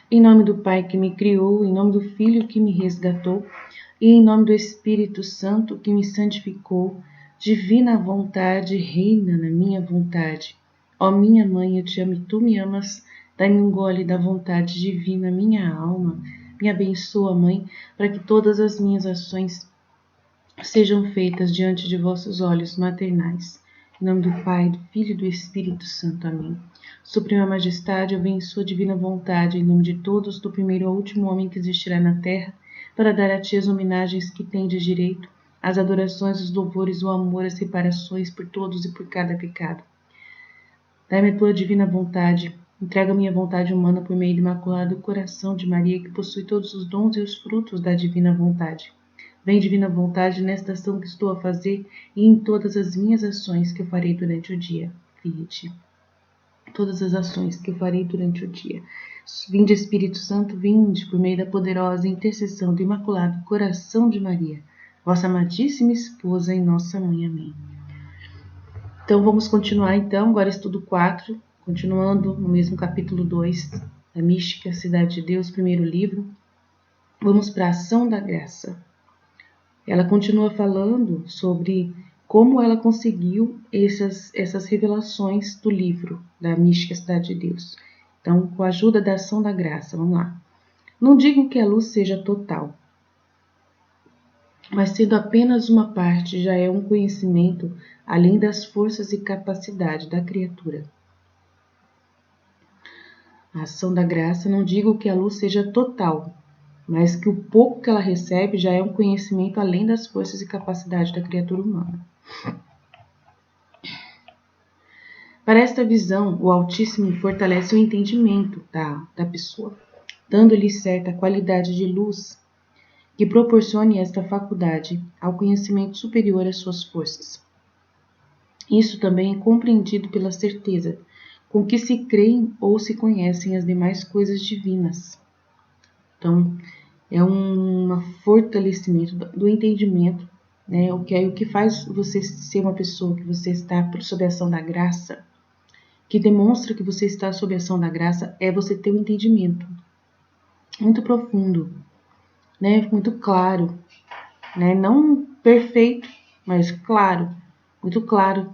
Em nome do Pai que me criou, em nome do Filho que me resgatou, e em nome do Espírito Santo que me santificou, divina vontade, reina na minha vontade. Ó minha mãe, eu te amo e tu me amas, dai-me um gole da vontade divina, minha alma. Me abençoa, Mãe, para que todas as minhas ações sejam feitas diante de vossos olhos maternais. Em nome do Pai, do Filho e do Espírito Santo. Amém. Suprema Majestade, eu venho em sua divina vontade, em nome de todos, do primeiro ao último homem que existirá na terra, para dar a ti as homenagens que tem de direito, as adorações, os louvores, o amor, as reparações por todos e por cada pecado. Dai-me a tua divina vontade, entrega a minha vontade humana por meio do imaculado coração de Maria, que possui todos os dons e os frutos da divina vontade. Vem, divina vontade, nesta ação que estou a fazer e em todas as minhas ações que eu farei durante o dia. Vinde. Todas as ações que eu farei durante o dia. Vinde, Espírito Santo, vinde, por meio da poderosa intercessão do Imaculado Coração de Maria, vossa amadíssima esposa e nossa mãe. Amém. Então, vamos continuar, agora estudo 4, continuando no mesmo capítulo 2, da Mística Cidade de Deus, primeiro livro. Vamos para a ação da graça. Ela continua falando sobre como ela conseguiu essas revelações do livro da Mística Cidade de Deus. Então, com a ajuda da ação da graça, vamos lá. Não digo que a luz seja total, mas sendo apenas uma parte, já é um conhecimento além das forças e capacidade da criatura. A ação da graça, não digo que a luz seja total, mas que o pouco que ela recebe já é um conhecimento além das forças e capacidade da criatura humana. Para esta visão, o Altíssimo fortalece o entendimento da pessoa, dando-lhe certa qualidade de luz que proporcione esta faculdade ao conhecimento superior às suas forças. Isso também é compreendido pela certeza com que se creem ou se conhecem as demais coisas divinas. Então, é um fortalecimento do entendimento, né? O que faz você ser uma pessoa que você está sob a ação da graça, que demonstra que você está sob a ação da graça, é você ter um entendimento muito profundo, né? Muito claro, né? Não perfeito, mas claro, muito claro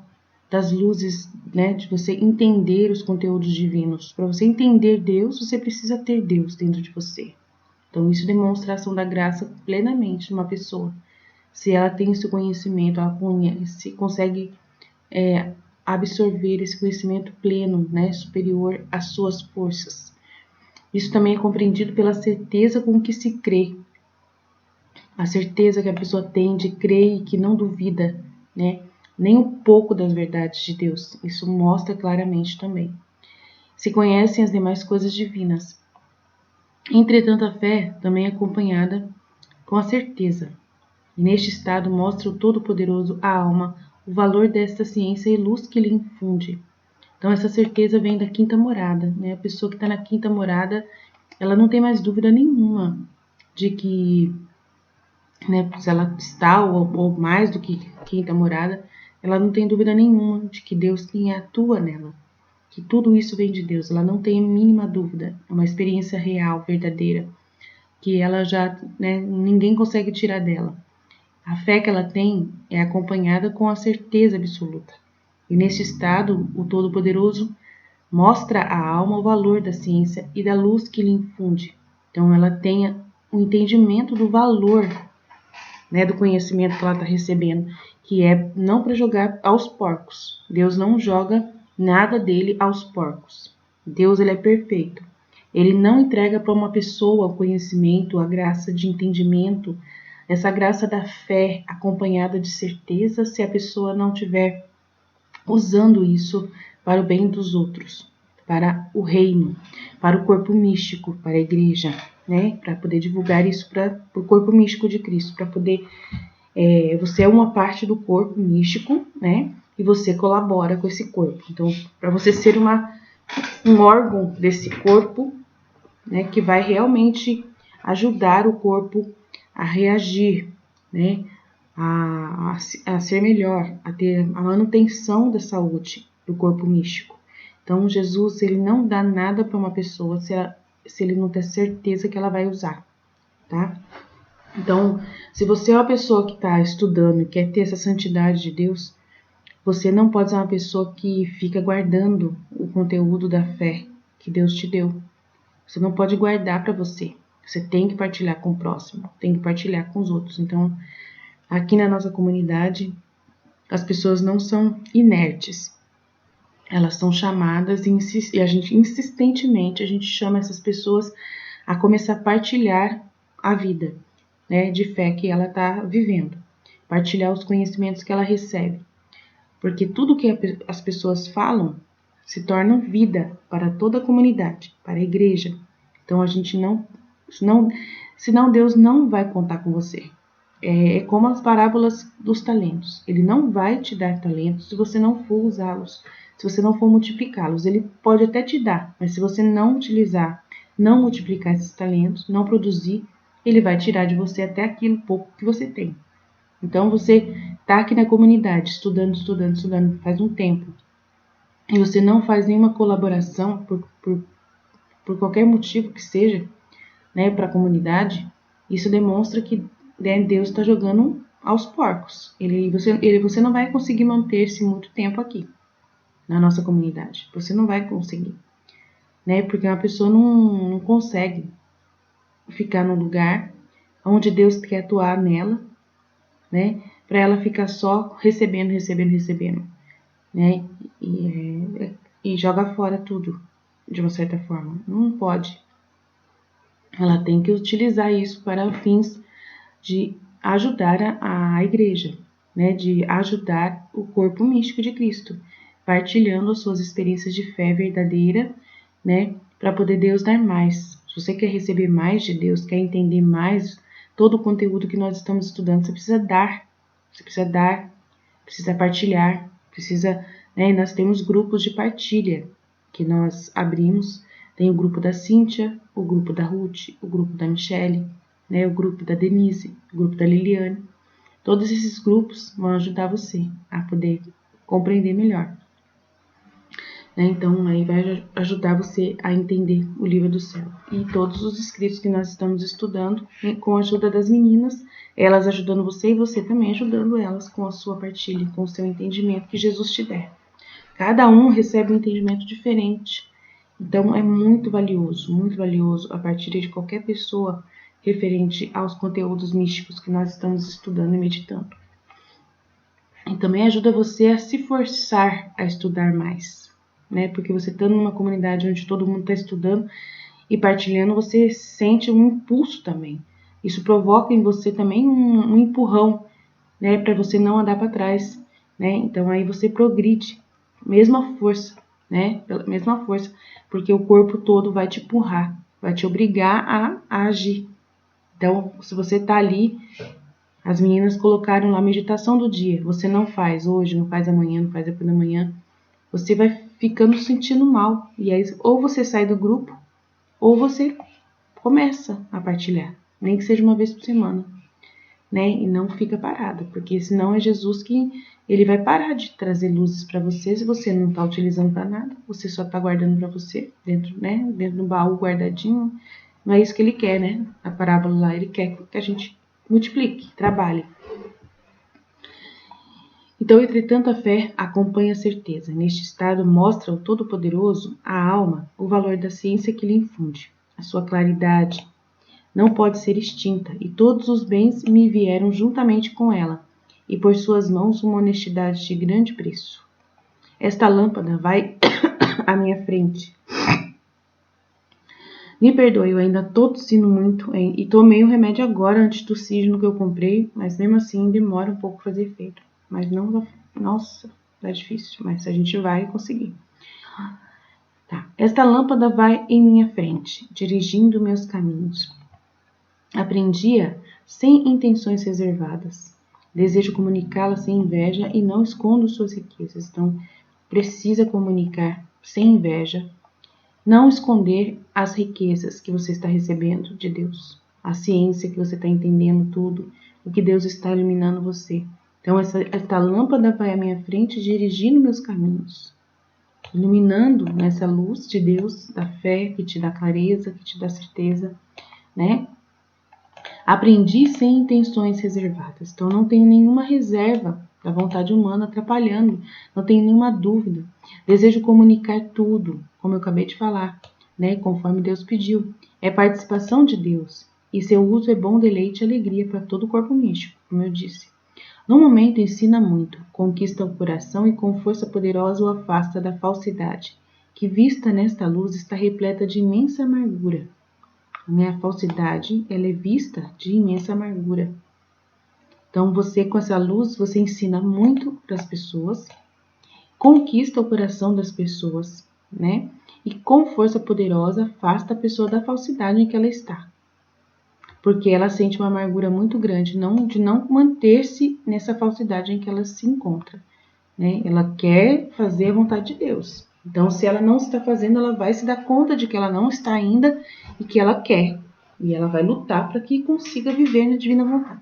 das luzes, né? De você entender os conteúdos divinos. Para você entender Deus, você precisa ter Deus dentro de você. Então, isso demonstra a ação da graça plenamente numa pessoa. Se ela tem esse conhecimento, ela consegue absorver esse conhecimento pleno, né, superior às suas forças. Isso também é compreendido pela certeza com que se crê. A certeza que a pessoa tem de crer e que não duvida, né, nem um pouco das verdades de Deus. Isso mostra claramente também. Se conhecem as demais coisas divinas. Entretanto, a fé também é acompanhada com a certeza. E neste estado mostra o Todo-Poderoso à alma o valor desta ciência e luz que lhe infunde. Então, essa certeza vem da quinta morada, né? A pessoa que está na quinta morada, ela não tem mais dúvida nenhuma de que, né, se ela está ou mais do que quinta morada, ela não tem dúvida nenhuma de que Deus atua nela, que tudo isso vem de Deus. Ela não tem a mínima dúvida. É uma experiência real, verdadeira, que ela já, né, ninguém consegue tirar dela. A fé que ela tem é acompanhada com a certeza absoluta. E neste estado, o Todo-Poderoso mostra à alma o valor da ciência e da luz que lhe infunde. Então, ela tem o entendimento do valor, né, do conhecimento que ela está recebendo, que é não para jogar aos porcos. Deus não joga nada dele aos porcos. Deus, ele é perfeito. Ele não entrega para uma pessoa o conhecimento, a graça de entendimento, essa graça da fé acompanhada de certeza, se a pessoa não estiver usando isso para o bem dos outros, para o reino, para o corpo místico, para a igreja, né? Para poder divulgar isso para o corpo místico de Cristo, para poder... você é uma parte do corpo místico, né? E você colabora com esse corpo. Então, para você ser um órgão desse corpo, né? Que vai realmente ajudar o corpo a reagir, né? A ser melhor, a ter a manutenção da saúde do corpo místico. Então, Jesus, ele não dá nada para uma pessoa se ela se ele não ter certeza que ela vai usar, tá? Então, se você é uma pessoa que está estudando e quer ter essa santidade de Deus, você não pode ser uma pessoa que fica guardando o conteúdo da fé que Deus te deu. Você não pode guardar para você. Você tem que partilhar com o próximo, tem que partilhar com os outros. Então, aqui na nossa comunidade, as pessoas não são inertes. Elas são chamadas e a gente insistentemente a gente chama essas pessoas a começar a partilhar a vida, né, de fé que ela está vivendo, partilhar os conhecimentos que ela recebe, porque tudo que as pessoas falam se torna vida para toda a comunidade, para a igreja. Então a gente senão Deus não vai contar com você. É como as parábolas dos talentos. Ele não vai te dar talentos se você não for usá-los, se você não for multiplicá-los. Ele pode até te dar, mas se você não utilizar, não multiplicar esses talentos, não produzir, ele vai tirar de você até aquilo pouco que você tem. Então você está aqui na comunidade, estudando, faz um tempo, e você não faz nenhuma colaboração por qualquer motivo que seja, né, para a comunidade, isso demonstra que, né, Deus está jogando aos porcos. Você não vai conseguir manter-se muito tempo aqui na nossa comunidade. Você não vai conseguir, né? Porque uma pessoa não consegue ficar num lugar onde Deus quer atuar nela, né? Para ela ficar só recebendo, né? E joga fora tudo, de uma certa forma. Não pode. Ela tem que utilizar isso para fins de ajudar a igreja, né? De ajudar o corpo místico de Cristo, partilhando as suas experiências de fé verdadeira, né? Para poder Deus dar mais. Se você quer receber mais de Deus, quer entender mais todo o conteúdo que nós estamos estudando, você precisa dar, precisa partilhar, precisa, né? Nós temos grupos de partilha que nós abrimos. Tem o grupo da Cíntia, o grupo da Ruth, o grupo da Michele, né? O grupo da Denise, o grupo da Liliane. Todos esses grupos vão ajudar você a poder compreender melhor, né? Então, aí vai ajudar você a entender o livro do céu. E todos os escritos que nós estamos estudando, com a ajuda das meninas, elas ajudando você e você também ajudando elas com a sua partilha, com o seu entendimento que Jesus te der. Cada um recebe um entendimento diferente. Então, é muito valioso a partilha de qualquer pessoa referente aos conteúdos místicos que nós estamos estudando e meditando. E também ajuda você a se forçar a estudar mais, né? Porque você estando numa comunidade onde todo mundo está estudando e partilhando, você sente um impulso também. Isso provoca em você também um empurrão, né? Para você não andar para trás, né? Então aí você progride, mesma força, né? Pela mesma força, porque o corpo todo vai te empurrar, vai te obrigar a agir. Então, se você está ali, as meninas colocaram lá a meditação do dia, você não faz hoje, não faz amanhã, não faz depois da manhã, você vai ficando sentindo mal. E aí, ou você sai do grupo, ou você começa a partilhar, nem que seja uma vez por semana, né? E não fica parada, porque senão é Jesus que ele vai parar de trazer luzes para você se você não está utilizando para nada, você só está guardando para você dentro, né? Dentro do baú guardadinho. Não é isso que ele quer, né? A parábola lá, ele quer que a gente multiplique, trabalhe. Então, entretanto, a fé acompanha a certeza. Neste estado, mostra ao Todo-Poderoso, a alma, o valor da ciência que lhe infunde. A sua claridade não pode ser extinta, e todos os bens me vieram juntamente com ela, e por suas mãos uma honestidade de grande preço. Esta lâmpada vai à minha frente. Me perdoe, eu ainda tô tossindo muito e tomei o remédio agora, antitussígeno que eu comprei, mas mesmo assim demora um pouco fazer efeito. Mas não, nossa, é difícil, mas a gente vai conseguir. Tá. Esta lâmpada vai em minha frente, dirigindo meus caminhos. Aprendia sem intenções reservadas. Desejo comunicá-la sem inveja e não escondo suas riquezas. Então, precisa comunicar sem inveja. Não esconder as riquezas que você está recebendo de Deus, a ciência que você está entendendo tudo, o que Deus está iluminando você. Então, esta lâmpada vai à minha frente, dirigindo meus caminhos. iluminando nessa luz de Deus, da fé, que te dá clareza, que te dá certeza, né? Aprendi sem intenções reservadas, então não tenho nenhuma reserva da vontade humana atrapalhando, não tenho nenhuma dúvida. Desejo comunicar tudo, como eu acabei de falar, né? Conforme Deus pediu. É participação de Deus, e seu uso é bom deleite e alegria para todo o corpo místico, como eu disse. No momento ensina muito, conquista o coração e com força poderosa o afasta da falsidade, que vista nesta luz está repleta de imensa amargura. Né? A falsidade, ela é vista de imensa amargura. Então você com essa luz, você ensina muito para as pessoas, conquista o coração das pessoas, né? E com força poderosa afasta a pessoa da falsidade em que ela está. Porque ela sente uma amargura muito grande de não manter-se nessa falsidade em que ela se encontra, né? Ela quer fazer a vontade de Deus. Então, se ela não está fazendo, ela vai se dar conta de que ela não está ainda e que ela quer. E ela vai lutar para que consiga viver na divina vontade.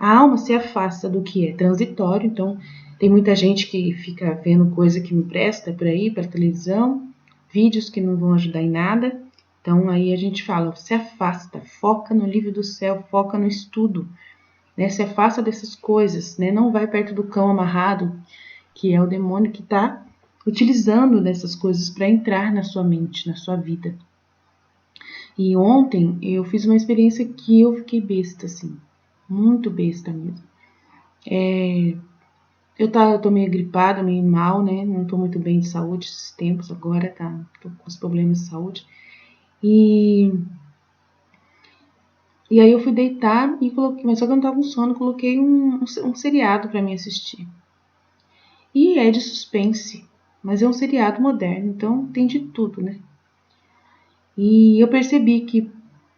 A alma se afasta do que é transitório, então tem muita gente que fica vendo coisa que não presta por aí, pela televisão, vídeos que não vão ajudar em nada. Então aí a gente fala, se afasta, foca no livro do céu, foca no estudo, né? Se afasta dessas coisas, né? Não vai perto do cão amarrado, que é o demônio que está utilizando dessas coisas para entrar na sua mente, na sua vida. E ontem eu fiz uma experiência que eu fiquei besta, assim, muito besta mesmo. Eu tô meio gripada, meio mal, né? Não tô muito bem de saúde esses tempos agora, tá? Tô com os problemas de saúde. E aí eu fui deitar e coloquei, mas só que eu não tava com sono, coloquei um seriado para mim assistir. E é de suspense, mas é um seriado moderno, então tem de tudo, né? E eu percebi que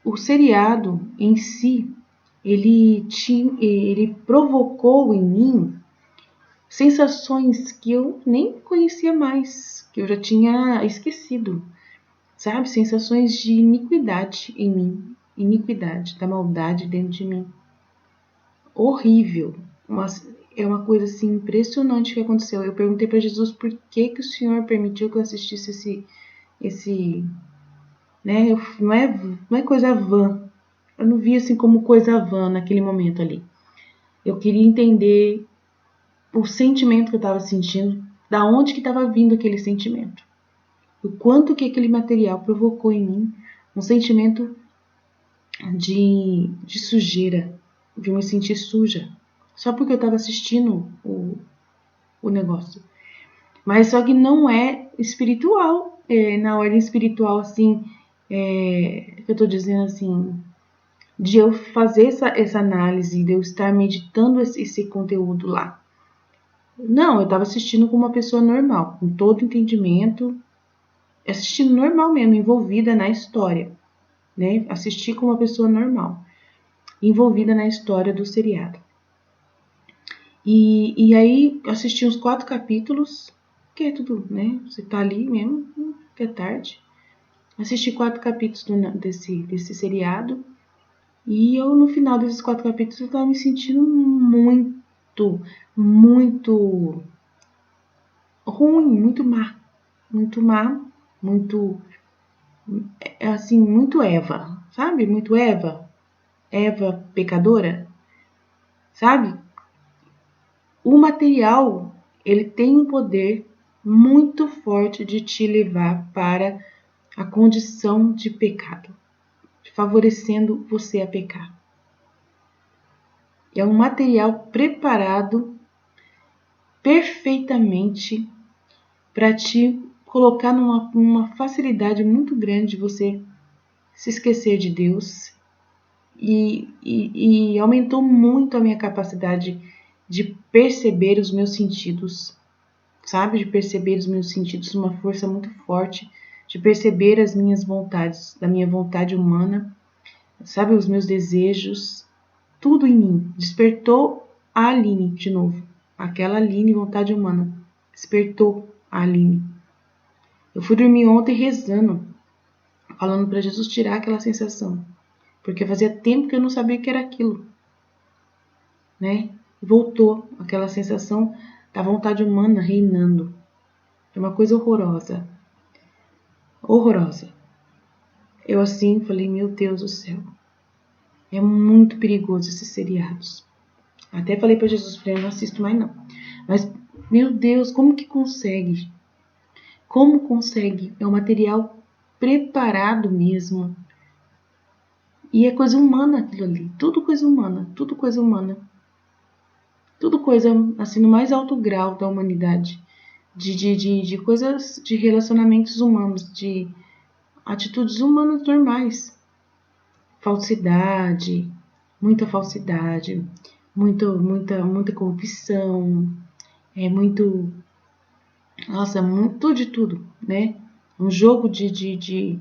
o seriado em si, ele provocou em mim sensações que eu nem conhecia mais, que eu já tinha esquecido, sabe? Sensações de iniquidade em mim, iniquidade, da maldade dentro de mim. Horrível. É uma coisa assim impressionante que aconteceu. Eu perguntei para Jesus por que o Senhor permitiu que eu assistisse esse, né? Não é coisa vã. Eu não vi assim como coisa vã naquele momento ali. Eu queria entender o sentimento que eu estava sentindo, da onde que estava vindo aquele sentimento. O quanto que aquele material provocou em mim um sentimento de sujeira, de me sentir suja, só porque eu estava assistindo o negócio. Mas só que não é espiritual, na ordem espiritual, assim, que eu estou dizendo assim, de eu fazer essa análise, de eu estar meditando esse conteúdo lá. Não, eu estava assistindo com uma pessoa normal, com todo entendimento, assistindo normal mesmo, envolvida na história, né? Assisti com uma pessoa normal, envolvida na história do seriado. E aí assisti uns 4 capítulos, que é tudo, né? Você tá ali mesmo, que é tarde. Assisti 4 capítulos desse seriado. E eu, no final desses 4 capítulos, eu tava me sentindo muito ruim, muito má, muito, assim, muito Eva, sabe? Muito Eva pecadora, sabe? O material, ele tem um poder muito forte de te levar para a condição de pecado, favorecendo você a pecar. É um material preparado perfeitamente para te colocar numa facilidade muito grande de você se esquecer de Deus e aumentou muito a minha capacidade de perceber os meus sentidos, sabe? De perceber os meus sentidos, uma força muito forte, de perceber as minhas vontades, da minha vontade humana, sabe? Os meus desejos, tudo em mim. Despertou a Aline de novo, aquela Aline, vontade humana. Despertou a Aline. Eu fui dormir ontem rezando, falando para Jesus tirar aquela sensação, porque fazia tempo que eu não sabia o que era aquilo, né? Voltou aquela sensação da vontade humana reinando. É uma coisa horrorosa. Horrorosa. Eu assim falei, meu Deus do céu. É muito perigoso esses seriados. Até falei pra Jesus, falei, eu não assisto mais não. Mas, meu Deus, como que consegue? Como consegue? É um material preparado mesmo. E é coisa humana aquilo ali. Tudo coisa humana. Tudo coisa humana. Tudo coisa, assim, no mais alto grau da humanidade. De coisas, de relacionamentos humanos, de atitudes humanas normais. Falsidade, muita corrupção, nossa, muito de tudo, né? Um jogo de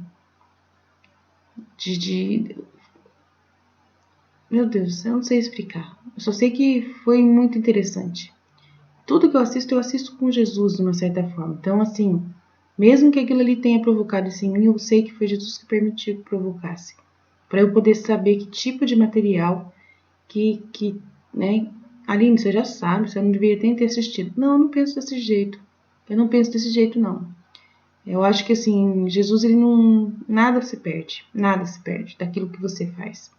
meu Deus, eu não sei explicar. Eu só sei que foi muito interessante. Tudo que eu assisto com Jesus, de uma certa forma. Então, assim, mesmo que aquilo ali tenha provocado isso em mim, eu sei que foi Jesus que permitiu que provocasse. Para eu poder saber que tipo de material né? Aline, você já sabe, você não deveria ter assistido. Não, eu não penso desse jeito. Eu não penso desse jeito, não. Eu acho que, assim, Jesus, ele não... Nada se perde daquilo que você faz.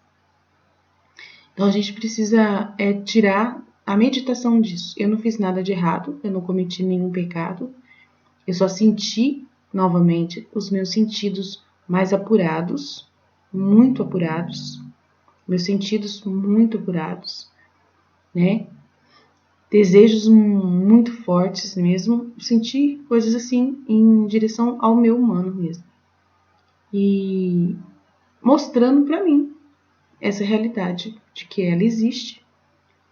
Então, a gente precisa tirar a meditação disso. Eu não fiz nada de errado, eu não cometi nenhum pecado. Eu só senti, novamente, os meus sentidos mais apurados, muito apurados. Meus sentidos muito apurados, né? Desejos muito fortes mesmo, senti coisas assim em direção ao meu humano mesmo. E mostrando para mim essa realidade de que ela existe,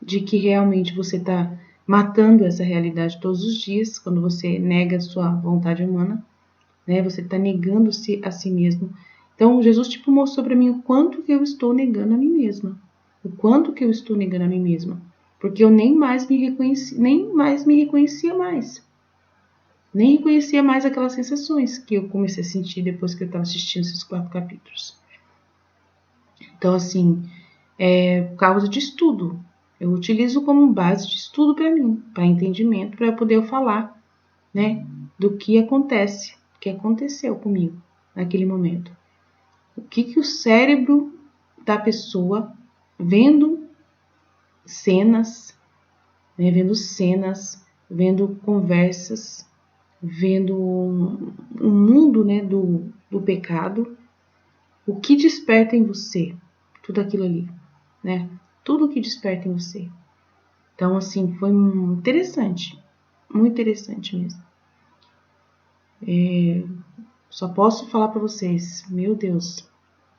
de que realmente você está matando essa realidade todos os dias, quando você nega a sua vontade humana, né? Você está negando-se a si mesmo. Então, Jesus tipo mostrou para mim o quanto que eu estou negando a mim mesma. O quanto que eu estou negando a mim mesma. Porque eu nem mais me reconhecia mais. Nem reconhecia mais aquelas sensações que eu comecei a sentir depois que eu estava assistindo esses 4 capítulos. Então, assim, por causa de estudo. Eu utilizo como base de estudo para mim, para entendimento, para poder falar, né, do que acontece, o que aconteceu comigo naquele momento. O que o cérebro da pessoa, vendo cenas, né, vendo conversas, vendo um mundo, né, do pecado, o que desperta em você tudo aquilo ali, né? Tudo que desperta em você. Então, assim, foi interessante, muito interessante mesmo. Só posso falar para vocês, meu Deus,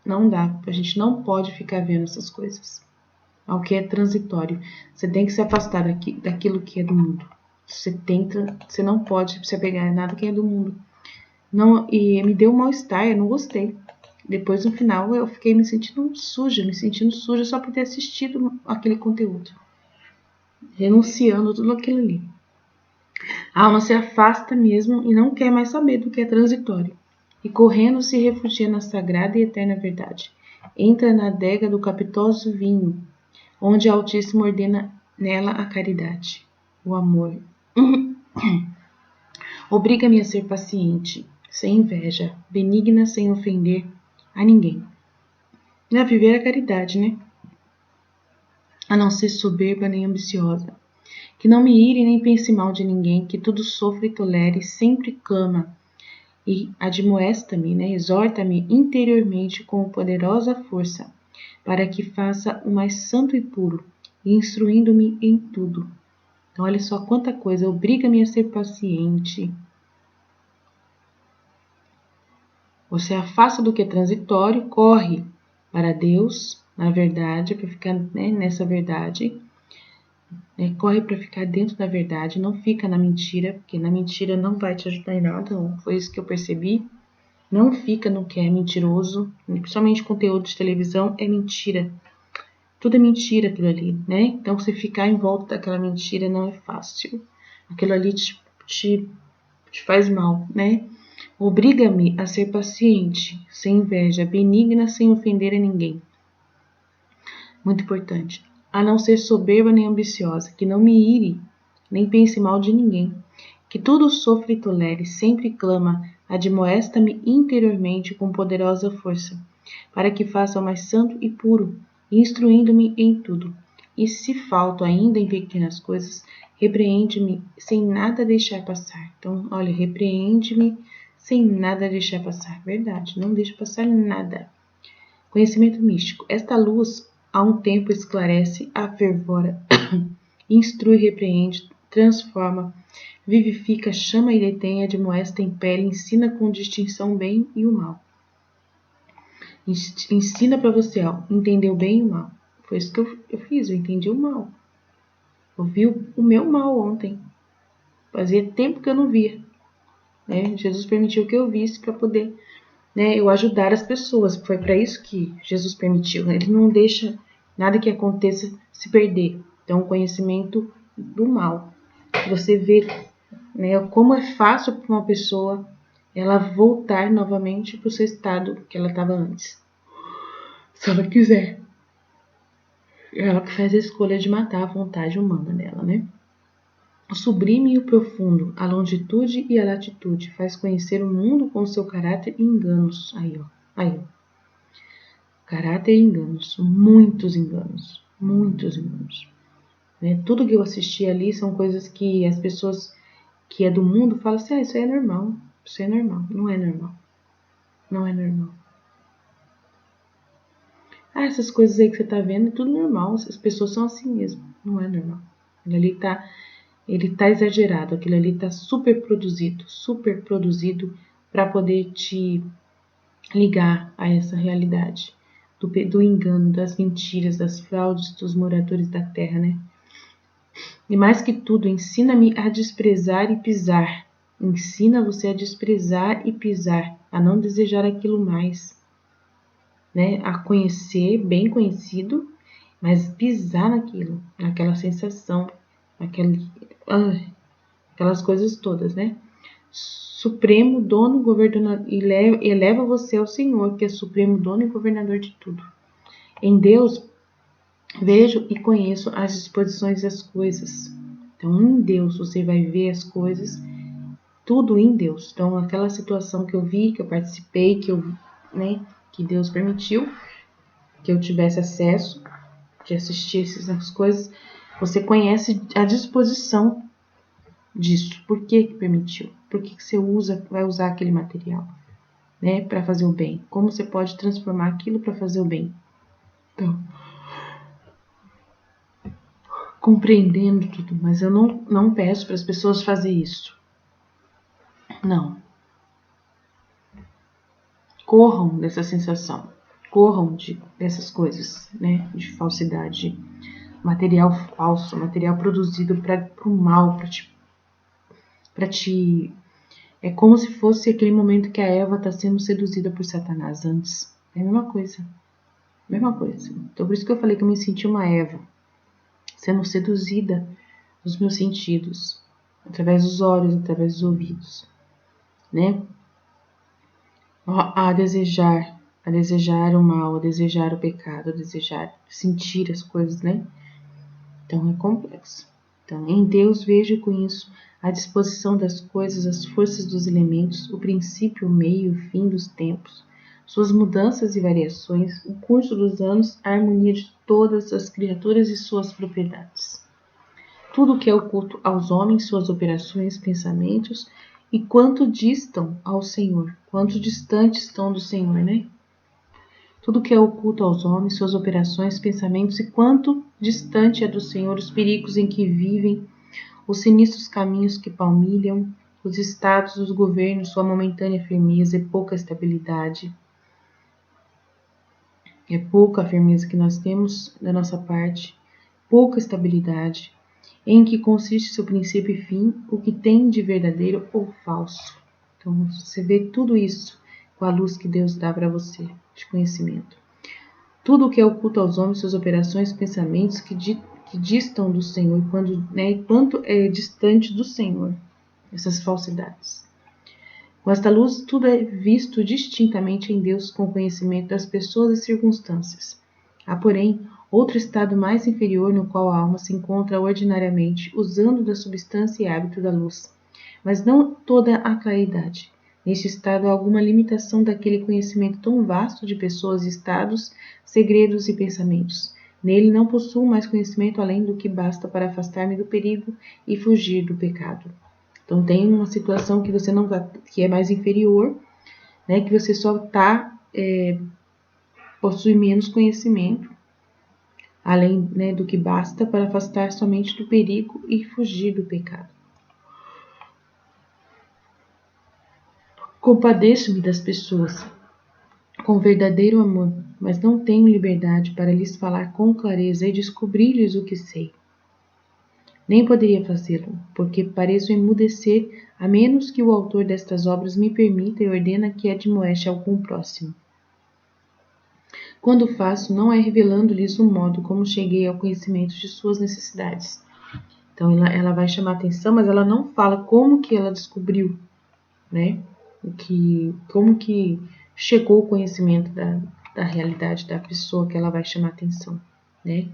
não dá, a gente não pode ficar vendo essas coisas. Ao que é transitório. Você tem que se afastar daquilo que é do mundo. Você não pode se apegar a nada que é do mundo. Não, e me deu um mal-estar, eu não gostei. Depois, no final, eu fiquei me sentindo suja só por ter assistido aquele conteúdo. Renunciando tudo aquilo ali. A alma se afasta mesmo e não quer mais saber do que é transitório. E correndo se refugia na sagrada e eterna verdade. Entra na adega do capitoso vinho, onde o Altíssimo ordena nela a caridade, o amor. Obriga-me a ser paciente, sem inveja, benigna sem ofender a ninguém. E a viver a caridade, né? A não ser soberba nem ambiciosa. Que não me ire nem pense mal de ninguém, que tudo sofre e tolere, sempre clama. E admoesta-me, né? Exorta-me interiormente com poderosa força, para que faça o mais santo e puro, instruindo-me em tudo. Então, olha só quanta coisa. Obriga-me a ser paciente. Você afasta do que é transitório, corre para Deus, na verdade, para ficar, né, nessa verdade. Né, corre para ficar dentro da verdade, não fica na mentira, porque na mentira não vai te ajudar em nada. Foi isso que eu percebi. Não fica no que é mentiroso, principalmente conteúdo de televisão, é mentira. Tudo é mentira aquilo ali, né? Então, você ficar em volta daquela mentira não é fácil. Aquilo ali te faz mal, né? Obriga-me a ser paciente, sem inveja, benigna, sem ofender a ninguém. Muito importante. A não ser soberba nem ambiciosa, que não me ire, nem pense mal de ninguém. que tudo sofre e tolere, sempre clama, admoesta-me interiormente com poderosa força, para que faça o mais santo e puro, instruindo-me em tudo. E se falto ainda em pequenas coisas, repreende-me sem nada deixar passar. Então, olha, repreende-me sem nada deixar passar. Verdade, não deixa passar nada. Conhecimento místico. Esta luz, a um tempo, esclarece, afervora, instrui, repreende, transforma, vivifica, chama e detém, admoesta, impele, ensina com distinção o bem e o mal. Ensina para você, ó, entender o bem e o mal. Foi isso que eu fiz, eu entendi o mal. Eu vi o meu mal ontem. Fazia tempo que eu não via. Né? Jesus permitiu que eu visse para poder, né, eu ajudar as pessoas. Foi para isso que Jesus permitiu. Ele não deixa nada que aconteça se perder. Então, o conhecimento do mal. Você vê, né, como é fácil para uma pessoa ela voltar novamente para o seu estado que ela estava antes. Se ela quiser. Ela que faz a escolha de matar a vontade humana dela, né? O sublime e o profundo, a longitude e a latitude, faz conhecer o mundo com seu caráter e enganos. Aí, ó. Caráter e enganos. Muitos enganos. Muitos enganos. Né? Tudo que eu assisti ali são coisas que as pessoas que é do mundo falam assim, isso aí é normal. Isso é normal. Não é normal. Não é normal. Essas coisas aí que você tá vendo é tudo normal. As pessoas são assim mesmo. Não é normal. Ele tá exagerado. Aquilo ali tá super produzido para poder te ligar a essa realidade do engano, das mentiras, das fraudes dos moradores da terra, né? E mais que tudo, ensina-me a desprezar e pisar. Ensina você a desprezar e pisar, a não desejar aquilo mais, né? A conhecer, bem conhecido, mas pisar naquilo, naquela sensação, aquelas coisas todas, né? Supremo dono, governador, eleva você ao Senhor, que é supremo dono e governador de tudo. Em Deus, vejo e conheço as disposições das coisas. Então, em Deus, você vai ver as coisas, tudo em Deus. Então, aquela situação que eu vi, que eu participei, né, que Deus permitiu que eu tivesse acesso, que assistisse essas coisas, você conhece a disposição disso. Por que permitiu? Por que você vai usar aquele material, né, para fazer o bem? Como você pode transformar aquilo para fazer o bem? Então, compreendendo tudo, mas eu não peço para as pessoas fazer isso. Não. Corram dessa sensação. Corram dessas coisas, né, de falsidade, material falso, material produzido para o mal, para te. É como se fosse aquele momento que a Eva está sendo seduzida por Satanás antes. É a mesma coisa. Mesma coisa. Então, por isso que eu falei que eu me senti uma Eva, sendo seduzida nos meus sentidos, através dos olhos, através dos ouvidos, né? A desejar o mal, a desejar o pecado, a desejar sentir as coisas, né? Então, é complexo. Então, em Deus vejo e conheço a disposição das coisas, as forças dos elementos, o princípio, o meio e o fim dos tempos, suas mudanças e variações, o curso dos anos, a harmonia de todas as criaturas e suas propriedades. Tudo o que é oculto aos homens, suas operações, pensamentos, e quanto distam ao Senhor, quanto distantes estão do Senhor, né? Tudo que é oculto aos homens, suas operações, pensamentos, e quanto distante é do Senhor os perigos em que vivem, os sinistros caminhos que palmilham, os estados, os governos, sua momentânea firmeza e pouca estabilidade. É pouca a firmeza que nós temos da nossa parte, pouca estabilidade, em que consiste seu princípio e fim, o que tem de verdadeiro ou falso. Então, você vê tudo isso com a luz que Deus dá para você, de conhecimento. Tudo o que é oculto aos homens, suas operações, pensamentos que distam do Senhor, quanto é distante do Senhor, essas falsidades. Com esta luz, tudo é visto distintamente em Deus com conhecimento das pessoas e circunstâncias. Há, porém, outro estado mais inferior no qual a alma se encontra ordinariamente, usando da substância e hábito da luz, mas não toda a claridade. Neste estado há alguma limitação daquele conhecimento tão vasto de pessoas, estados, segredos e pensamentos. Nele não possuo mais conhecimento além do que basta para afastar-me do perigo e fugir do pecado. Então tem uma situação que você não tá, que é mais inferior, né, que você só possui menos conhecimento, além, né, do que basta para afastar somente do perigo e fugir do pecado. Compadeço-me das pessoas com verdadeiro amor, mas não tenho liberdade para lhes falar com clareza e descobrir-lhes o que sei. Nem poderia fazê-lo, porque pareço emudecer, a menos que o autor destas obras me permita e ordena que admoeste algum próximo. Quando faço, não é revelando-lhes o modo como cheguei ao conhecimento de suas necessidades. Então ela vai chamar atenção, mas ela não fala como que ela descobriu, né? Como que chegou o conhecimento da realidade da pessoa que ela vai chamar atenção, né?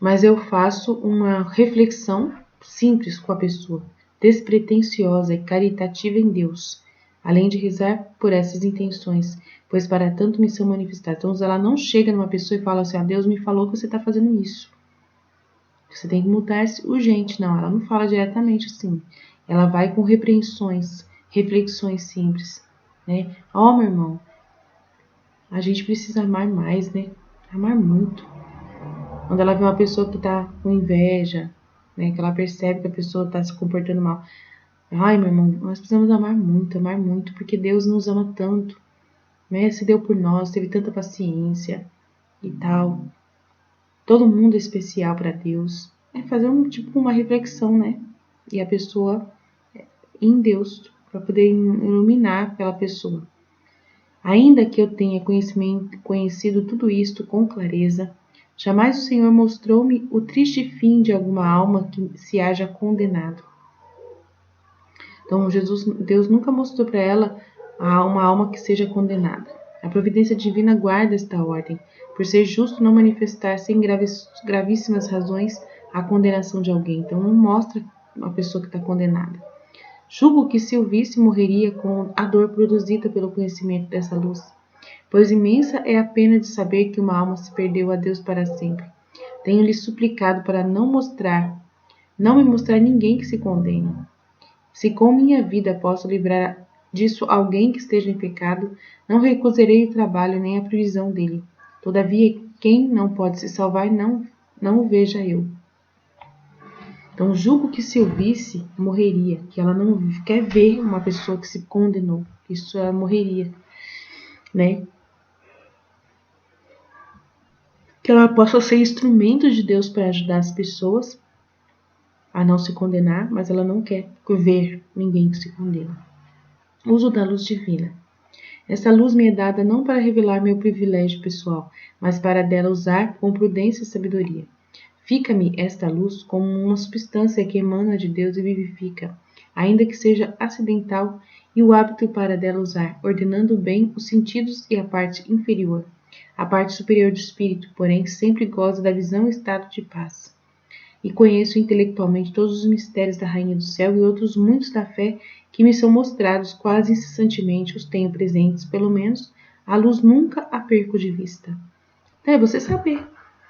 Mas eu faço uma reflexão simples com a pessoa, despretensiosa e caritativa em Deus, além de rezar por essas intenções, pois para tanto me são manifestadas. Então ela não chega numa pessoa e fala assim, Deus me falou que você está fazendo isso. Você tem que mudar-se urgente. Não, ela não fala diretamente assim. Ela vai com repreensões, reflexões simples, né? Meu irmão, a gente precisa amar mais, né? Amar muito. Quando ela vê uma pessoa que tá com inveja, né? Que ela percebe que a pessoa tá se comportando mal. Meu irmão, nós precisamos amar muito, porque Deus nos ama tanto, né? Se deu por nós, teve tanta paciência e tal. Todo mundo é especial para Deus. É fazer uma reflexão, né? E a pessoa em Deus, para poder iluminar aquela pessoa. Ainda que eu tenha conhecido tudo isto com clareza, jamais o Senhor mostrou-me o triste fim de alguma alma que se haja condenado. Então, Deus nunca mostrou para ela uma alma que seja condenada. A providência divina guarda esta ordem, por ser justo não manifestar sem gravíssimas razões a condenação de alguém. Então, não mostra uma pessoa que está condenada. Julgo que se o visse morreria com a dor produzida pelo conhecimento dessa luz, pois imensa é a pena de saber que uma alma se perdeu a Deus para sempre. Tenho-lhe suplicado para não me mostrar ninguém que se condene. Se com minha vida posso livrar disso alguém que esteja em pecado, não recusarei o trabalho nem a provisão dele. Todavia, quem não pode se salvar, não o veja eu. Então, julgo que se eu visse, morreria. Que ela não quer ver uma pessoa que se condenou. Isso ela morreria, né? Que ela possa ser instrumento de Deus para ajudar as pessoas a não se condenar, mas ela não quer ver ninguém que se condena. Uso da luz divina. Essa luz me é dada não para revelar meu privilégio pessoal, mas para dela usar com prudência e sabedoria. Fica-me esta luz como uma substância que emana de Deus e vivifica, ainda que seja acidental, e o hábito para dela usar, ordenando bem os sentidos e a parte inferior. A parte superior do espírito, porém, sempre goza da visão e estado de paz. E conheço intelectualmente todos os mistérios da Rainha do Céu e outros muitos da fé que me são mostrados quase incessantemente, os tenho presentes, pelo menos, a luz nunca a perco de vista. É você saber.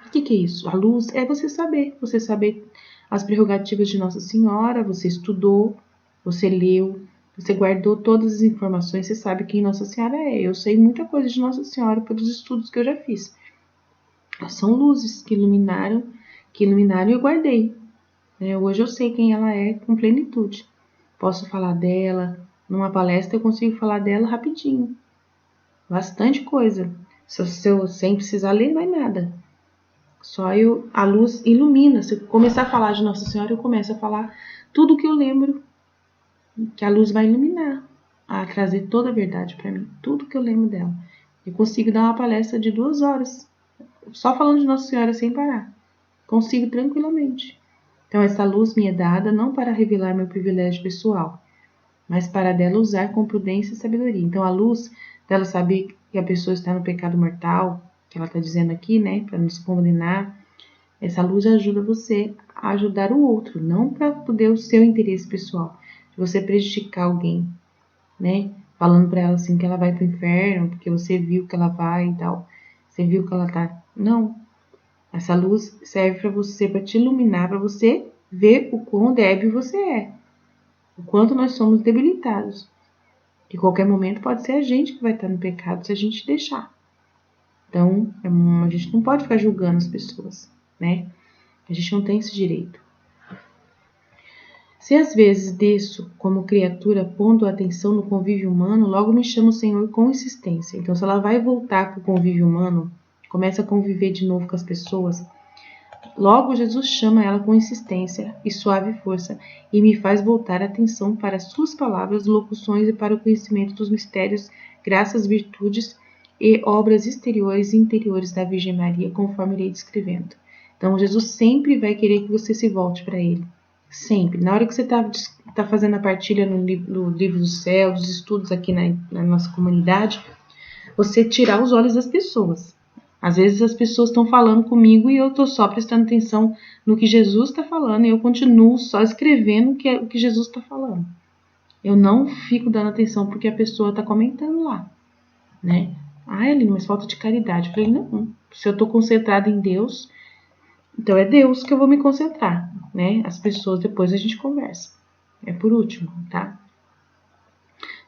O que é isso? A luz é você saber as prerrogativas de Nossa Senhora, você estudou, você leu, você guardou todas as informações, você sabe quem Nossa Senhora é. Eu sei muita coisa de Nossa Senhora pelos estudos que eu já fiz. São luzes que iluminaram e eu guardei. Hoje eu sei quem ela é com plenitude. Posso falar dela, numa palestra eu consigo falar dela rapidinho. Bastante coisa. Sem precisar ler mais nada. Só a luz ilumina. Se eu começar a falar de Nossa Senhora, eu começo a falar tudo que eu lembro, que a luz vai iluminar, a trazer toda a verdade para mim, tudo que eu lembro dela. Eu consigo dar uma palestra de 2 horas, só falando de Nossa Senhora sem parar. Consigo tranquilamente. Então, essa luz me é dada não para revelar meu privilégio pessoal, mas para dela usar com prudência e sabedoria. Então, a luz dela saber que a pessoa está no pecado mortal, que ela está dizendo aqui, né, para não se condenar, essa luz ajuda você a ajudar o outro, não para poder o seu interesse pessoal, de você prejudicar alguém, né? Falando para ela assim que ela vai pro inferno, porque você viu que ela vai e tal, você viu que ela tá. Não. Essa luz serve para você, para te iluminar, para você ver o quão débil você é, o quanto nós somos debilitados. Que qualquer momento pode ser a gente que vai estar no pecado se a gente deixar. Então, a gente não pode ficar julgando as pessoas, né? A gente não tem esse direito. Se às vezes desço como criatura pondo atenção no convívio humano, logo me chama o Senhor com insistência. Então, se ela vai voltar para o convívio humano, começa a conviver de novo com as pessoas, logo Jesus chama ela com insistência e suave força e me faz voltar a atenção para as suas palavras, locuções e para o conhecimento dos mistérios, graças, virtudes e obras exteriores e interiores da Virgem Maria, conforme irei descrevendo. Então, Jesus sempre vai querer que você se volte para Ele. Sempre. Na hora que você está fazendo a partilha no livro do céu, dos estudos aqui na nossa comunidade, você tirar os olhos das pessoas. Às vezes as pessoas estão falando comigo e eu estou só prestando atenção no que Jesus está falando e eu continuo só escrevendo o que Jesus está falando. Eu não fico dando atenção porque a pessoa está comentando lá, né? Ah, Eline, mas falta de caridade. Eu falei, não. Se eu estou concentrada em Deus, então é Deus que eu vou me concentrar, né? As pessoas depois a gente conversa. É por último, tá?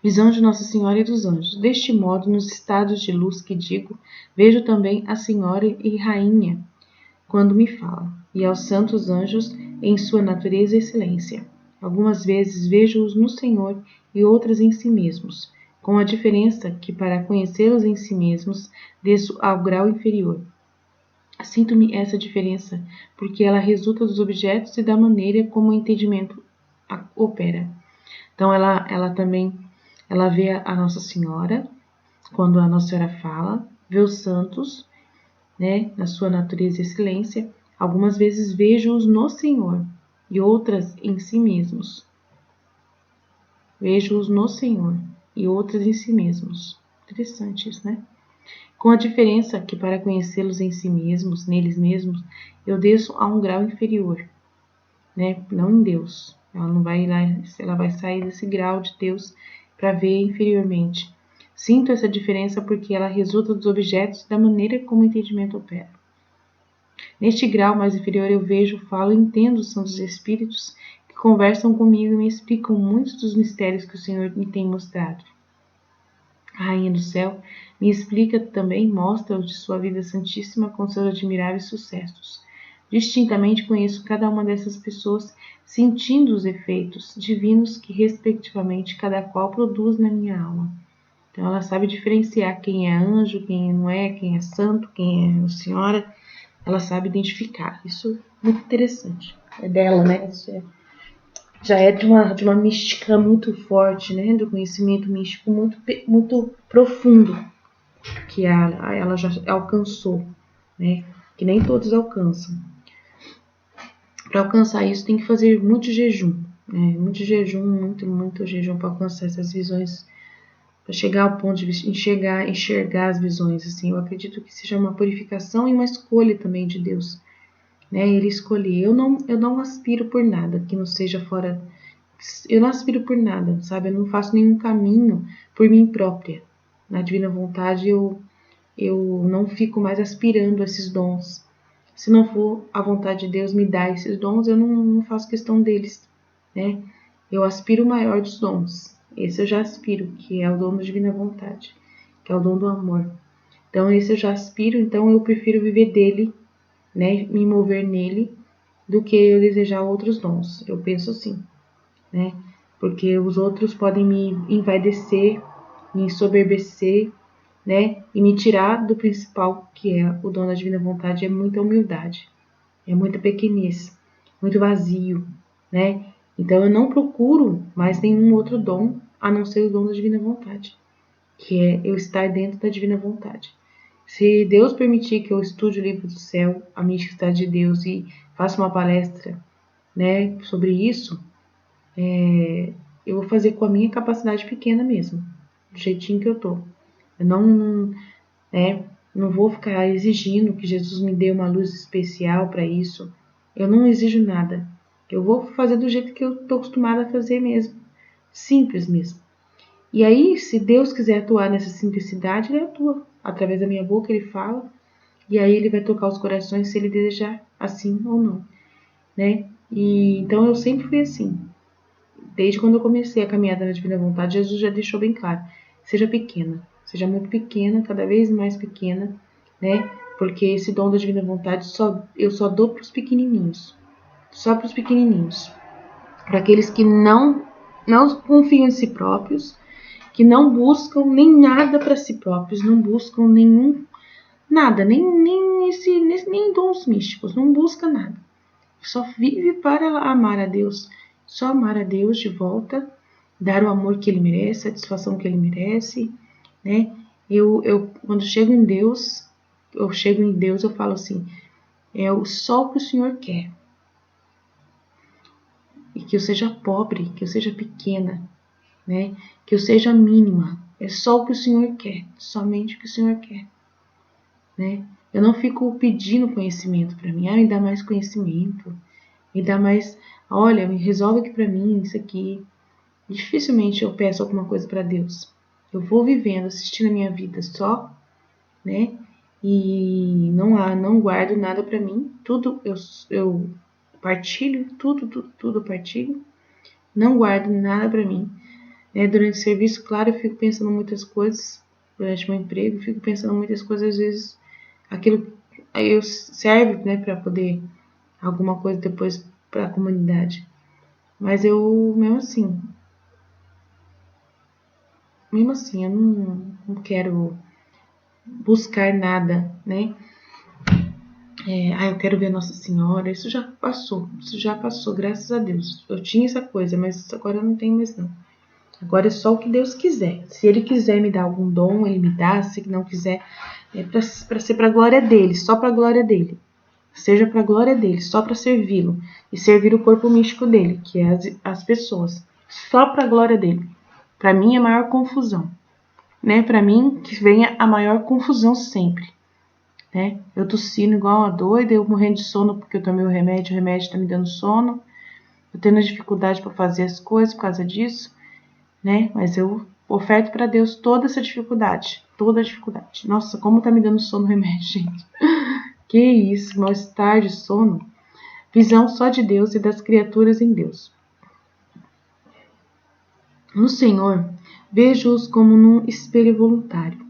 Visão de Nossa Senhora e dos Anjos. Deste modo, nos estados de luz que digo, vejo também a Senhora e Rainha quando me fala, e aos santos anjos em sua natureza e excelência. Algumas vezes vejo-os no Senhor e outras em si mesmos, com a diferença que para conhecê-los em si mesmos desço ao grau inferior. Sinto-me essa diferença porque ela resulta dos objetos e da maneira como o entendimento opera. Então ela também vê a Nossa Senhora quando a Nossa Senhora fala, vê os santos, né, na sua natureza e excelência. Algumas vezes vejo-os no Senhor e outras em si mesmos. Vejo-os no Senhor e outras em si mesmos. Interessante isso, né? Com a diferença que para conhecê-los em si mesmos, neles mesmos, eu desço a um grau inferior, né? Não em Deus. Ela não vai lá, ela vai sair desse grau de Deus para ver inferiormente. Sinto essa diferença porque ela resulta dos objetos e da maneira como o entendimento opera. Neste grau mais inferior eu vejo, falo e entendo os santos espíritos que conversam comigo e me explicam muitos dos mistérios que o Senhor me tem mostrado. A Rainha do Céu me explica também, mostra-os de sua vida santíssima com seus admiráveis sucessos. Distintamente conheço cada uma dessas pessoas, sentindo os efeitos divinos que, respectivamente, cada qual produz na minha alma. Então, ela sabe diferenciar quem é anjo, quem não é, quem é santo, quem é senhora. Ela sabe identificar. Isso é muito interessante. É dela, né? Isso já é de uma mística muito forte, né? Do conhecimento místico muito profundo que ela já alcançou, né? Que nem todos alcançam. Para alcançar isso tem que fazer muito jejum, né? Muito jejum, muito jejum para alcançar essas visões, para chegar ao ponto de enxergar as visões. Assim, eu acredito que seja uma purificação e uma escolha também de Deus, né? Ele escolher. Eu não aspiro por nada que não seja fora. Eu não aspiro por nada, sabe? Eu não faço nenhum caminho por mim própria. Na divina vontade eu não fico mais aspirando a esses dons. Se não for a vontade de Deus me dar esses dons, eu não faço questão deles, né? Eu aspiro o maior dos dons. Esse eu já aspiro, que é o dom da divina vontade, que é o dom do amor. Então esse eu já aspiro, então eu prefiro viver dele, né? Me mover nele, do que eu desejar outros dons. Eu penso assim, né? Porque os outros podem me envaidecer, me ensoberbecer, né? E me tirar do principal, que é o dom da divina vontade, é muita humildade, é muita pequenez, muito vazio, né? Então eu não procuro mais nenhum outro dom a não ser o dom da divina vontade, que é eu estar dentro da divina vontade. Se Deus permitir que eu estude o livro do céu, a mística de Deus e faça uma palestra, né, sobre isso, eu vou fazer com a minha capacidade pequena mesmo, do jeitinho que eu tô. Eu não vou ficar exigindo que Jesus me dê uma luz especial para isso, Eu não exijo nada. Eu vou fazer do jeito que eu estou acostumada a fazer mesmo. Simples mesmo. E aí, se Deus quiser atuar nessa simplicidade, Ele atua. Através da minha boca, Ele fala. E aí, Ele vai tocar os corações se Ele desejar assim ou não, né? E então, eu sempre fui assim. Desde quando eu comecei a caminhada na Divina Vontade, Jesus já deixou bem claro. Seja pequena. Seja muito pequena, cada vez mais pequena, né? Porque esse dom da Divina Vontade eu só dou para os pequenininhos. Só para os pequenininhos. Para aqueles que não confiam em si próprios, que não buscam nem nada para si próprios, não buscam nada, nem dons místicos, não busca nada. Só vive para amar a Deus, só amar a Deus de volta, dar o amor que Ele merece, a satisfação que Ele merece, né? Quando chego em Deus, eu falo assim, é o sol que o Senhor quer. E que eu seja pobre, que eu seja pequena, né? Que eu seja mínima. É só o que o Senhor quer, somente o que o Senhor quer, né? Eu não fico pedindo conhecimento para mim. Me dá mais conhecimento, me dá mais, olha, me resolve aqui para mim isso aqui. Dificilmente eu peço alguma coisa para Deus. Eu vou vivendo, assistindo a minha vida só, né? E não guardo nada para mim. Tudo eu partilho, tudo eu partilho. Não guardo nada para mim. Durante o serviço, claro, eu fico pensando muitas coisas. Durante o meu emprego, eu fico pensando muitas coisas. Às vezes, aquilo aí serve, né, para poder alguma coisa depois para a comunidade. Mas eu, mesmo assim, eu não quero buscar nada, né? Eu quero ver Nossa Senhora. Isso já passou, graças a Deus. Eu tinha essa coisa, mas agora eu não tenho mais não. Agora é só o que Deus quiser. Se Ele quiser me dar algum dom, Ele me dá. Se não quiser, é para ser para a glória dEle, só para a glória dEle. Seja para a glória dEle, só para servi-lo. E servir o corpo místico dEle, que é as pessoas. Só para a glória dEle. Para mim é a maior confusão. Né? Para mim que venha a maior confusão sempre. Né? Eu tossindo igual uma doida, eu morrendo de sono porque eu tomei o remédio está me dando sono. Eu tendo dificuldade para fazer as coisas por causa disso. Né? Mas eu oferto para Deus toda essa dificuldade, toda a dificuldade. Nossa, como tá me dando sono o remédio, gente. Que isso, mal-estar de sono. Visão só de Deus e das criaturas em Deus. No Senhor, vejo-os como num espelho voluntário,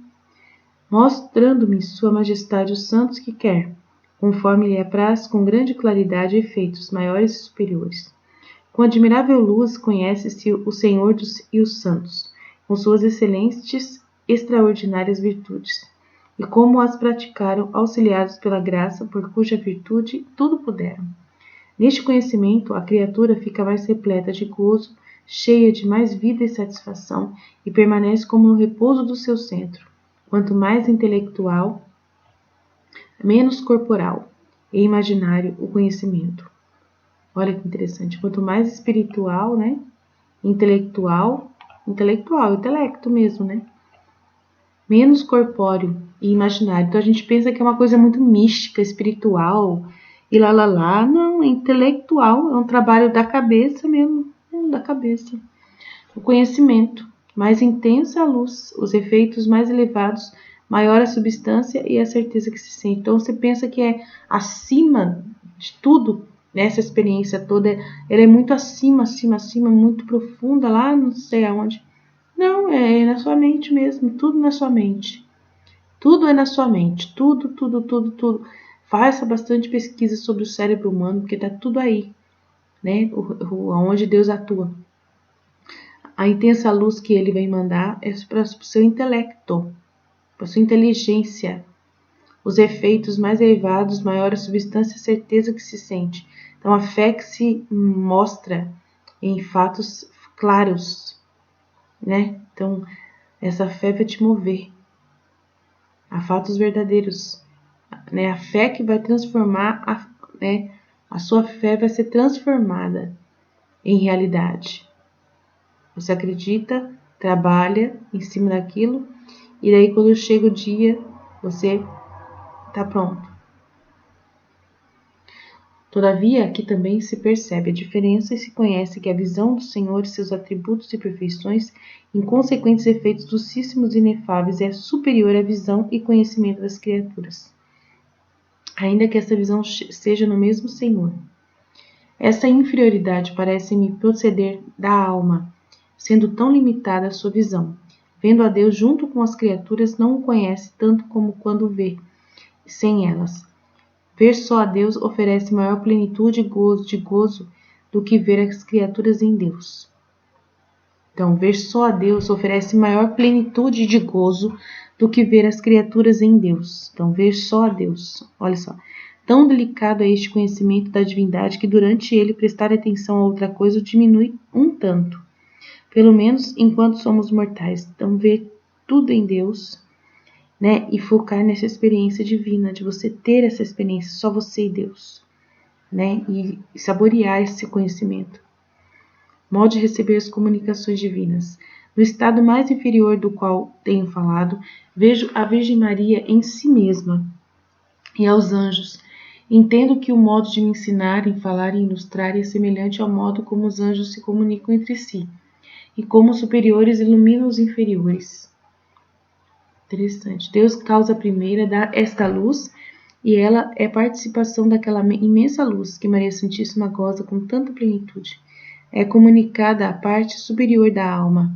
mostrando-me Sua Majestade os santos que quer, conforme lhe apraz, com grande claridade efeitos maiores e superiores. Com admirável luz conhece-se o Senhor e os santos, com suas excelentes, extraordinárias virtudes, e como as praticaram, auxiliados pela graça, por cuja virtude tudo puderam. Neste conhecimento, a criatura fica mais repleta de gozo, cheia de mais vida e satisfação, e permanece como no repouso do seu centro. Quanto mais intelectual, menos corporal e imaginário o conhecimento. Olha que interessante. Quanto mais espiritual, né? Intelecto mesmo, né? Menos corpóreo e imaginário. Então a gente pensa que é uma coisa muito mística, espiritual e lá. Não, é intelectual, é um trabalho da cabeça mesmo, da cabeça. O conhecimento, mais intensa a luz, os efeitos mais elevados, maior a substância e a certeza que se sente. Então você pensa que é acima de tudo. Nessa experiência toda, ela é muito acima, muito profunda, lá não sei aonde. Não, é na sua mente mesmo, tudo na sua mente. Tudo é na sua mente, tudo. Faça bastante pesquisa sobre o cérebro humano, porque tá tudo aí, né? Onde Deus atua. A intensa luz que ele vai mandar é para o seu intelecto, para a sua inteligência. Os efeitos mais elevados, maior a substância e a certeza que se sente. Então, a fé que se mostra em fatos claros, né? Então, essa fé vai te mover a fatos verdadeiros, né? A fé que vai transformar, né? A sua fé vai ser transformada em realidade. Você acredita, trabalha em cima daquilo, e daí quando chega o dia, você está pronto. Todavia, aqui também se percebe a diferença e se conhece que a visão do Senhor e seus atributos e perfeições, inconsequentes efeitos docíssimos e inefáveis, é superior à visão e conhecimento das criaturas, ainda que essa visão seja no mesmo Senhor. Essa inferioridade parece-me proceder da alma, sendo tão limitada a sua visão. Vendo a Deus junto com as criaturas, não o conhece tanto como quando vê sem elas. Ver só a Deus oferece maior plenitude de gozo do que ver as criaturas em Deus. Então, ver só a Deus oferece maior plenitude de gozo do que ver as criaturas em Deus. Então, ver só a Deus. Olha só. Tão delicado é este conhecimento da divindade que durante ele prestar atenção a outra coisa diminui um tanto. Pelo menos enquanto somos mortais. Então, ver tudo em Deus, né? E focar nessa experiência divina, de você ter essa experiência, só você e Deus, né? E saborear esse conhecimento. Modo de receber as comunicações divinas. No estado mais inferior do qual tenho falado, vejo a Virgem Maria em si mesma e aos anjos. Entendo que o modo de me ensinar, em falar e ilustrar é semelhante ao modo como os anjos se comunicam entre si, e como os superiores iluminam os inferiores. Interessante. Deus causa primeira, dá esta luz, e ela é participação daquela imensa luz que Maria Santíssima goza com tanta plenitude. É comunicada à parte superior da alma,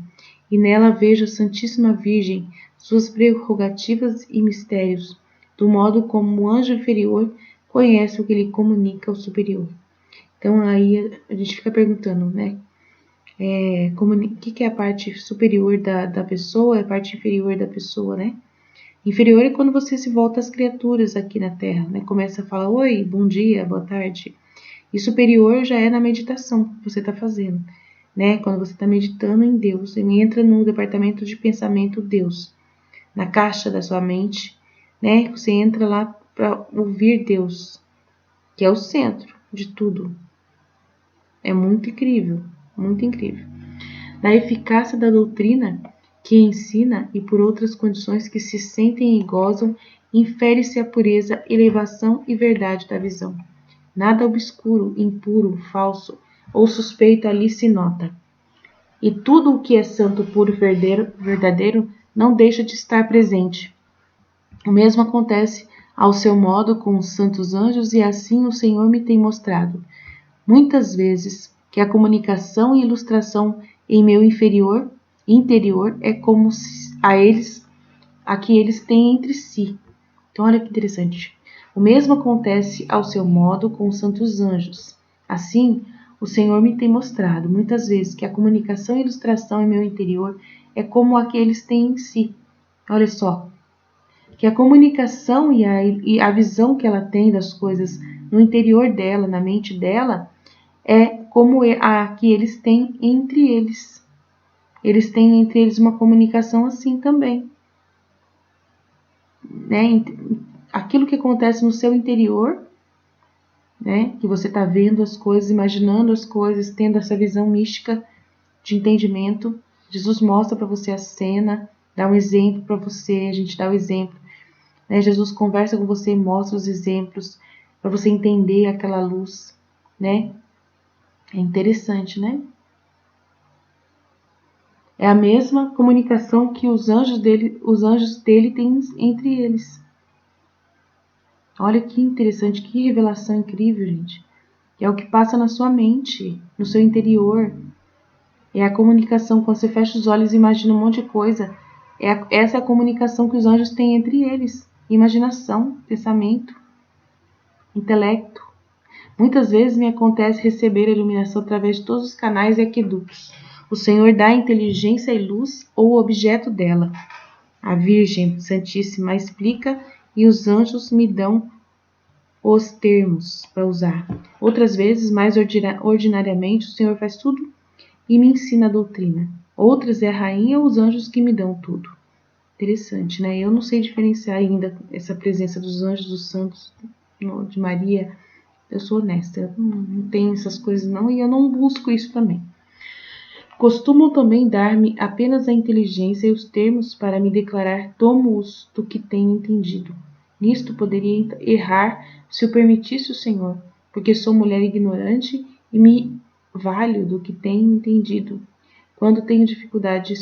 e nela vejo a Santíssima Virgem, suas prerrogativas e mistérios, do modo como o anjo inferior conhece o que lhe comunica o superior. Então aí a gente fica perguntando, né? O que é a parte superior da pessoa, a parte inferior da pessoa, né? Inferior é quando você se volta às criaturas aqui na Terra, né? Começa a falar, oi, bom dia, boa tarde. E superior já é na meditação que você está fazendo, né? Quando você está meditando em Deus, ele entra no departamento de pensamento Deus, na caixa da sua mente, né? Você entra lá para ouvir Deus, que é o centro de tudo. É muito incrível, muito incrível. Da eficácia da doutrina que ensina e por outras condições que se sentem e gozam, infere-se a pureza, elevação e verdade da visão. Nada obscuro, impuro, falso ou suspeito ali se nota. E tudo o que é santo, puro e verdadeiro não deixa de estar presente. O mesmo acontece ao seu modo com os santos anjos, e assim o Senhor me tem mostrado muitas vezes que a comunicação e ilustração em meu interior é como a que eles têm entre si. Então olha que interessante. O mesmo acontece ao seu modo com os santos anjos. Assim, o Senhor me tem mostrado muitas vezes que a comunicação e ilustração em meu interior é como a que eles têm em si. Olha só, que a comunicação e a visão que ela tem das coisas no interior dela, na mente dela, é como a que eles têm entre eles. Eles têm entre eles uma comunicação assim também, né? Aquilo que acontece no seu interior, né? Que você está vendo as coisas, imaginando as coisas, tendo essa visão mística de entendimento. Jesus mostra para você a cena, dá um exemplo para você, a gente dá o exemplo, né? Jesus conversa com você e mostra os exemplos para você entender aquela luz, né? É interessante, né? É a mesma comunicação que os anjos dele têm entre eles. Olha que interessante, que revelação incrível, gente. É o que passa na sua mente, no seu interior. É a comunicação, quando você fecha os olhos e imagina um monte de coisa. Essa é a comunicação que os anjos têm entre eles. Imaginação, pensamento, intelecto. Muitas vezes me acontece receber a iluminação através de todos os canais e aquedutos. O Senhor dá inteligência e luz ou o objeto dela. A Virgem Santíssima explica e os anjos me dão os termos para usar. Outras vezes, mais ordinariamente, o Senhor faz tudo e me ensina a doutrina. Outras é a rainha ou os anjos que me dão tudo. Interessante, né? Eu não sei diferenciar ainda essa presença dos anjos, dos santos, de Maria. Eu sou honesta, eu não tenho essas coisas não, e eu não busco isso também. Costumam também dar-me apenas a inteligência e os termos para me declarar, tomo-os do que tenho entendido. Nisto poderia errar se o permitisse o Senhor, porque sou mulher ignorante e me valho do que tenho entendido. Quando tenho dificuldade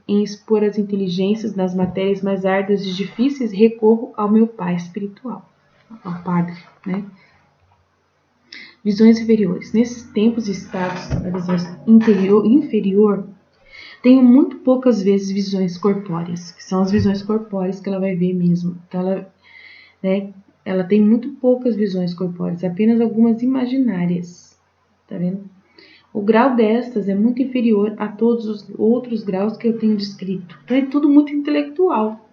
em expor as inteligências nas matérias mais árduas e difíceis, recorro ao meu pai espiritual, ao Padre, né? Visões inferiores. Nesses tempos e estados da visão inferior, tenho muito poucas vezes visões corpóreas, que são as visões corpóreas que ela vai ver mesmo. Então, ela tem muito poucas visões corpóreas, apenas algumas imaginárias. Tá vendo? O grau destas é muito inferior a todos os outros graus que eu tenho descrito. Então, é tudo muito intelectual.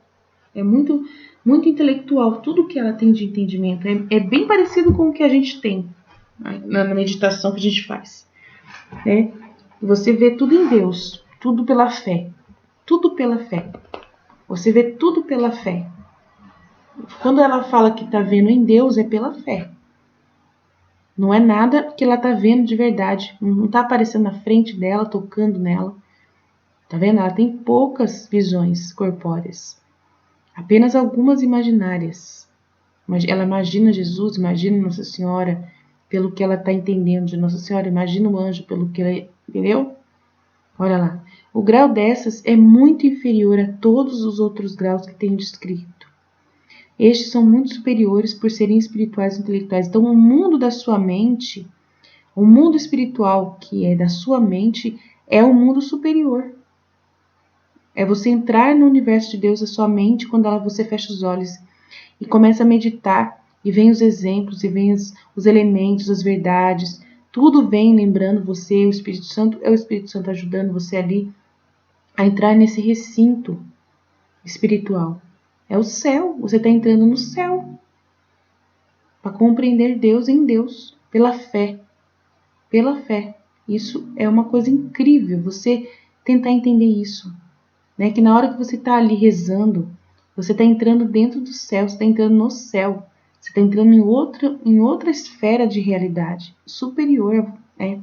É muito, muito intelectual. Tudo que ela tem de entendimento é bem parecido com o que a gente tem na meditação que a gente faz, né? Você vê tudo em Deus, tudo pela fé, tudo pela fé. Você vê tudo pela fé. Quando ela fala que está vendo em Deus, é pela fé. Não é nada que ela está vendo de verdade. Não está aparecendo na frente dela, tocando nela. Tá vendo? Ela tem poucas visões corpóreas. Apenas algumas imaginárias. Ela imagina Jesus, imagina Nossa Senhora, pelo que ela está entendendo de Nossa Senhora, imagina o anjo pelo que ela, entendeu? Olha lá, o grau dessas é muito inferior a todos os outros graus que tenho descrito. Estes são muito superiores por serem espirituais e intelectuais. Então, o mundo da sua mente, o mundo espiritual que é da sua mente, é o mundo superior. É você entrar no universo de Deus, a sua mente, quando você fecha os olhos e começa a meditar. E vem os exemplos, e vem os elementos, as verdades. Tudo vem lembrando você, o Espírito Santo é o Espírito Santo ajudando você ali a entrar nesse recinto espiritual. É o céu, você está entrando no céu. Para compreender Deus em Deus, pela fé. Pela fé. Isso é uma coisa incrível, você tentar entender isso. Né? Que na hora que você está ali rezando, você está entrando dentro do céu, você está entrando no céu. Você está entrando em outra esfera de realidade superior, né?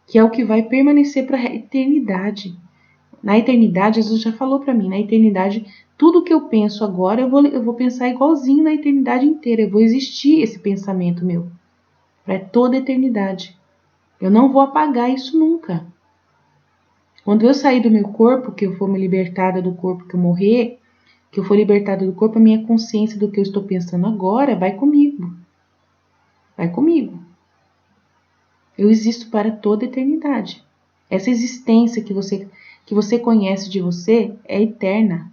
Que é o que vai permanecer para a eternidade. Na eternidade, Jesus já falou para mim, na eternidade, tudo que eu penso agora, eu vou pensar igualzinho na eternidade inteira. Eu vou existir esse pensamento meu para toda a eternidade. Eu não vou apagar isso nunca. Quando eu sair do meu corpo, que eu for me libertada do corpo, que eu morrer, que eu for libertada do corpo, a minha consciência do que eu estou pensando agora vai comigo. Vai comigo. Eu existo para toda a eternidade. Essa existência que você conhece de você é eterna.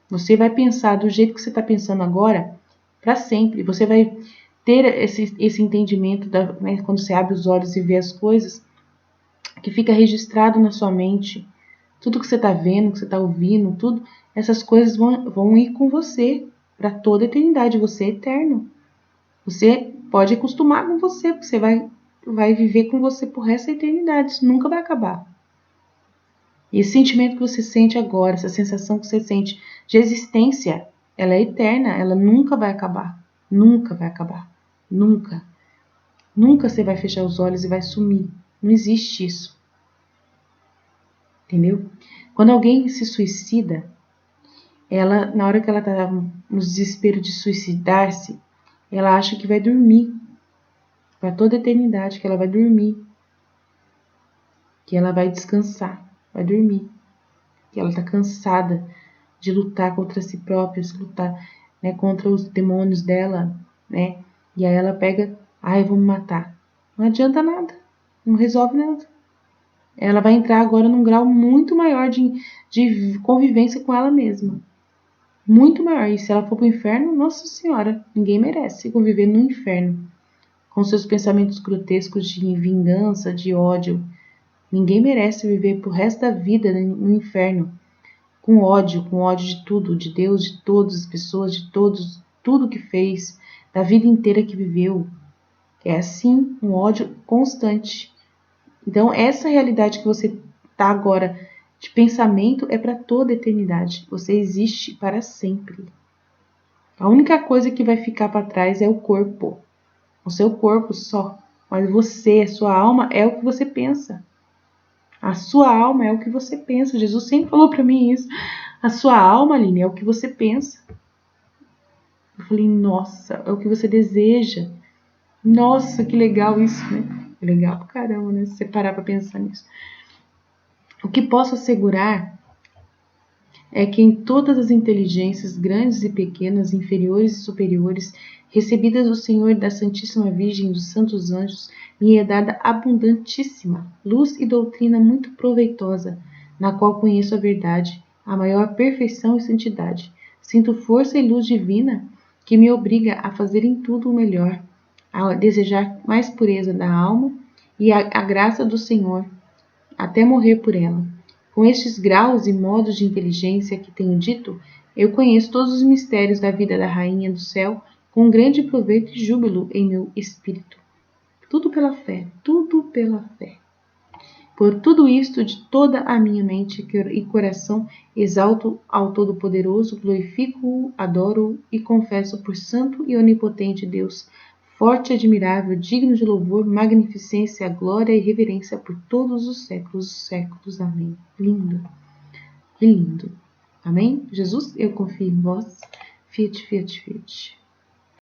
Você vai pensar do jeito que você está pensando agora para sempre. Você vai ter esse entendimento né, quando você abre os olhos e vê as coisas, que fica registrado na sua mente. Tudo que você está vendo, que você está ouvindo, tudo, essas coisas vão ir com você para toda a eternidade. Você é eterno. Você pode acostumar com você, porque você vai viver com você por resto da eternidade. Isso nunca vai acabar. E esse sentimento que você sente agora, essa sensação que você sente de existência, ela é eterna, ela nunca vai acabar. Nunca vai acabar. Nunca. Nunca você vai fechar os olhos e vai sumir. Não existe isso. Entendeu? Quando alguém se suicida, ela, na hora que ela está no desespero de suicidar-se, ela acha que vai dormir para toda a eternidade, que ela vai dormir, que ela vai descansar, vai dormir, que ela está cansada de lutar contra si própria, de lutar, né, contra os demônios dela, né? E aí ela pega, eu vou me matar. Não adianta nada, não resolve nada. Ela vai entrar agora num grau muito maior de convivência com ela mesma. Muito maior. E se ela for pro inferno, nossa senhora, ninguém merece conviver no inferno. Com seus pensamentos grotescos de vingança, de ódio. Ninguém merece viver pro resto da vida no inferno. Com ódio de tudo, de Deus, de todas as pessoas, de todos, tudo que fez, da vida inteira que viveu. É assim, um ódio constante. Então, essa realidade que você está agora de pensamento é para toda a eternidade. Você existe para sempre. A única coisa que vai ficar para trás é o corpo. O seu corpo só. Mas você, a sua alma, é o que você pensa. A sua alma é o que você pensa. Jesus sempre falou para mim isso. A sua alma, Aline, é o que você pensa. Eu falei, nossa, é o que você deseja. Nossa, que legal isso, né? Que legal pra caramba, né? Se você parar pra pensar nisso. O que posso assegurar é que em todas as inteligências, grandes e pequenas, inferiores e superiores, recebidas do Senhor e da Santíssima Virgem e dos santos anjos, me é dada abundantíssima luz e doutrina muito proveitosa, na qual conheço a verdade, a maior perfeição e santidade. Sinto força e luz divina que me obriga a fazer em tudo o melhor, a desejar mais pureza da alma e a graça do Senhor, até morrer por ela. Com estes graus e modos de inteligência que tenho dito, eu conheço todos os mistérios da vida da Rainha do Céu com grande proveito e júbilo em meu espírito. Tudo pela fé, tudo pela fé. Por tudo isto, de toda a minha mente e coração, exalto ao Todo-Poderoso, glorifico-o, adoro-o e confesso por santo e onipotente Deus, forte e admirável, digno de louvor, magnificência, glória e reverência por todos os séculos dos séculos. Amém. Lindo, que lindo. Amém? Jesus, eu confio em vós. Fiat, fiat, fiat.